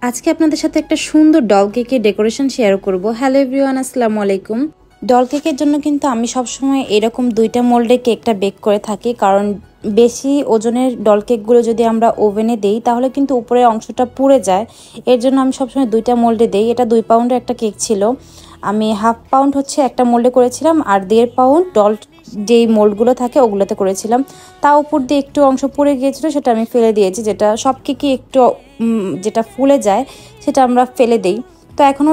আজকে আপনাদের সাথে একটা সুন্দর ডল কেকের ডেকোরেশন শেয়ার করব। হ্যালো এভরিওয়ান, আসসালামু আলাইকুম। ডল কেকের জন্য কিন্তু আমি সবসময় এরকম দুইটা মোল্ডে কেকটা বেক করে থাকি, কারণ বেশি ওজনের ডল কেকগুলো যদি আমরা ওভেনে দেই তাহলে কিন্তু উপরের অংশটা পুড়ে যায়। এর জন্য আমি সবসময় দুইটা মোল্ডে দেই। এটা 2 পাউন্ডের একটা কেক ছিল। আমি হাফ পাউন্ড একটা মোল্ডে করেছিলাম আর 1.5 পাউন্ড ডল যেই মোল্ডগুলো থাকে ওগুলোতে করেছিলাম। তা উপর দিয়ে একটু অংশ পুড়ে গিয়েছিল, সেটা আমি ফেলে দিয়েছি। যেটা সব কেকই একটু যেটা ফুলে যায় সেটা আমরা ফেলে দেই। তো এখন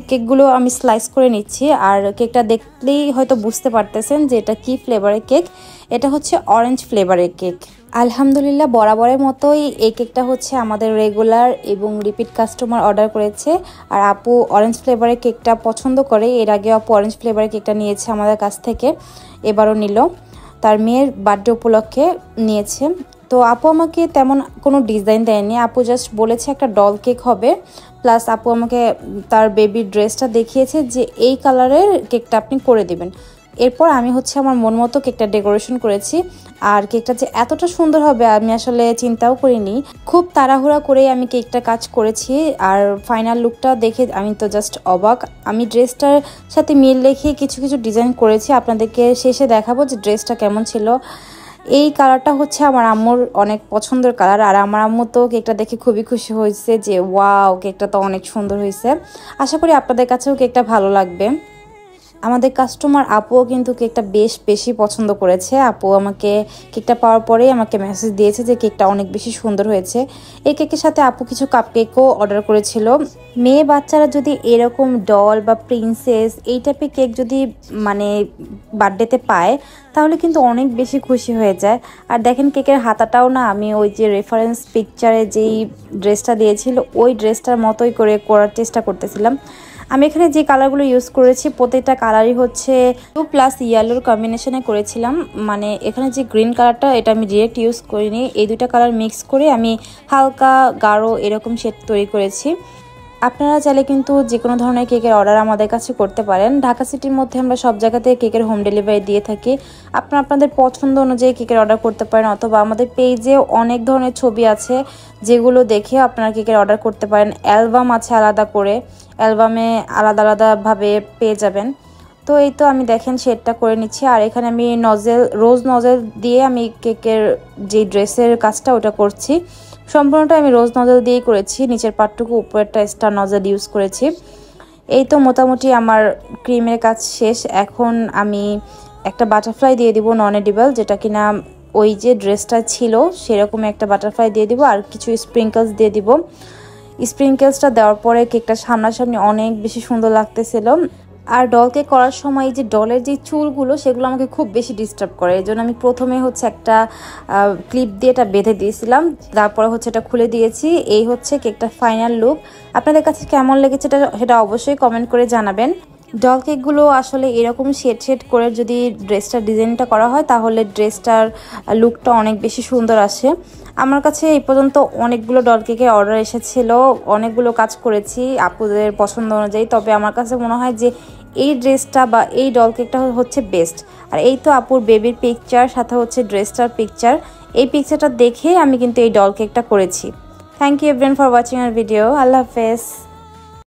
কেকগুলো আমি স্লাইস করে নিচ্ছি। আর কেকটা দেখলেই হয়তো বুঝতে পারতেছেন যে এটা কি ফ্লেভারের কেক। এটা হচ্ছে অরেঞ্জ ফ্লেভারের কেক। আলহামদুলিল্লাহ, বরাবরের মতোই এই কেকটা আমাদের রেগুলার এবং রিপিট কাস্টমার অর্ডার করেছে। আর আপু অরেঞ্জ ফ্লেভারের কেকটা পছন্দ করে। এর আগে আপু অরেঞ্জ ফ্লেভারের কেকটা নিয়েছে আমাদের কাছ থেকে, এবারও নিল। তার মেয়ের বার্থডে উপলক্ষে নিয়েছে। তো আপু আমাকে তেমন কোনো ডিজাইন দেয়নি, আপু জাস্ট বলেছে একটা ডল কেক হবে। প্লাস আপু আমাকে তার বেবির ড্রেসটা দেখিয়েছে যে এই কালারের কেকটা আপনি করে দিবেন। এরপর আমি আমার মন মতো কেকটা ডেকোরেশন করেছি। আর কেকটা যে এতটা সুন্দর হবে আমি আসলে চিন্তাও করিনি। খুব তাড়াহুড়া করেই আমি কেকটা কাজ করেছি। আর ফাইনাল লুকটা দেখে আমি তো জাস্ট অবাক। আমি ড্রেসটার সাথে মিল রেখে কিছু কিছু ডিজাইন করেছি, আপনাদেরকে শেষে দেখাবো যে ড্রেসটা কেমন ছিল। এই কালারটা আমার আম্মুর অনেক পছন্দের কালার। আর আমার আম্মু তো কেকটা দেখে খুবই খুশি হয়েছে যে ওয়াও, কেকটা তো অনেক সুন্দর হয়েছে। আশা করি আপনাদের কাছেও কেকটা ভালো লাগবে। আমাদের কাস্টমার আপুও কিন্তু কেকটা বেশি পছন্দ করেছে। আপু আমাকে কেকটা পাওয়ার পরেই আমাকে মেসেজ দিয়েছে যে কেকটা অনেক বেশি সুন্দর হয়েছে। এই কেকের সাথে আপু কিছু কাপকেকও অর্ডার করেছিল। মেয়ে বাচ্চারা যদি এরকম ডল বা প্রিন্সেস এই টাইপের কেক যদি বার্থডেতে পায় তাহলে কিন্তু অনেক বেশি খুশি হয়ে যায়। আর দেখেন কেকের হাতাটাও না আমি ওই যে রেফারেন্স পিকচারে যেই ড্রেসটা দিয়েছিল ওই ড্রেসটার মতোই করে করার চেষ্টা করতেছিলাম। আমি এখানে যে কালারগুলো ইউজ করেছি প্রত্যেকটা কালারই ব্লু প্লাস ইয়েলোর কম্বিনেশনে করেছিলাম। এখানে যে গ্রিন কালারটা এটা আমি ডিরেক্ট ইউজ করিনি, এই দুইটা কালার মিক্স করে আমি হালকা গাঢ় এরকম শেড তৈরি করেছি। আপনারা চাইলে কিন্তু যে কোনো ধরনের কেকের অর্ডার আমাদের কাছে করতে পারেন। ঢাকা সিটির মধ্যে আমরা সব জায়গাতে কেকের হোম ডেলিভারি দিয়ে থাকি। আপনাদের পছন্দ অনুযায়ী কেকের অর্ডার করতে পারেন, অথবা আমাদের পেজে অনেক ধরনের ছবি আছে যেগুলো দেখে আপনারা কেকের অর্ডার করতে পারেন। অ্যালবাম আছে আলাদা করে, অ্যালবামে আলাদাভাবে পেয়ে যাবেন। তো এই তো আমি দেখেন শেডটা করে নিচ্ছি। আর এখানে আমি রোজ নজেল দিয়ে আমি কেকের যে ড্রেসের কাজটা ওটা করছি। সম্পূর্ণটা আমি রোজ নজেল দিয়েই করেছি, নিচের পার্টটুকু উপরেরটা স্টার নজেল ইউজ করেছি। এই তো মোটামুটি আমার ক্রিমের কাজ শেষ। এখন আমি একটা বাটারফ্লাই দিয়ে দিব নন এডিবল, যেটা কিনা ওই যে ড্রেসটা ছিল সেরকম একটা বাটারফ্লাই দিয়ে দিব। আর কিছু স্প্রিঙ্কলস দিয়ে দিব। স্প্রিঙ্কলসটা দেওয়ার পরে কেকটা সামনাসামনি অনেক বেশি সুন্দর লাগতেছিল। আর ডল কেক করার সময় যে ডলের যে চুলগুলো সেগুলো আমাকে খুব বেশি ডিস্টার্ব করে। এই জন্য আমি প্রথমে একটা ক্লিপ দিয়ে এটা বেঁধে দিয়েছিলাম, তারপরে এটা খুলে দিয়েছি। এই কেকটা ফাইনাল লুক। আপনাদের কাছে কেমন লেগেছে সেটা অবশ্যই কমেন্ট করে জানাবেন। ডল কেকগুলো আসলে এরকম শেড করে যদি ড্রেসটার ডিজাইনটা করা হয় তাহলে ড্রেসটার লুকটা অনেক বেশি সুন্দর আসে। আমার কাছে এই পর্যন্ত অনেকগুলো ডল কেকের অর্ডার এসেছিল, অনেকগুলো কাজ করেছি আপুদের পছন্দ অনুযায়ী। তবে আমার কাছে মনে হয় যে এই ড্রেসটা বা এই ডল কেকটা বেস্ট। আর এই তো আপুর বেবির পিকচার সাথে ড্রেসটার পিকচার, এই পিকচারটা দেখে আমি কিন্তু এই ডল কেকটা করেছি। Thank you everyone for watching our video. আল্লাহ হাফেজ।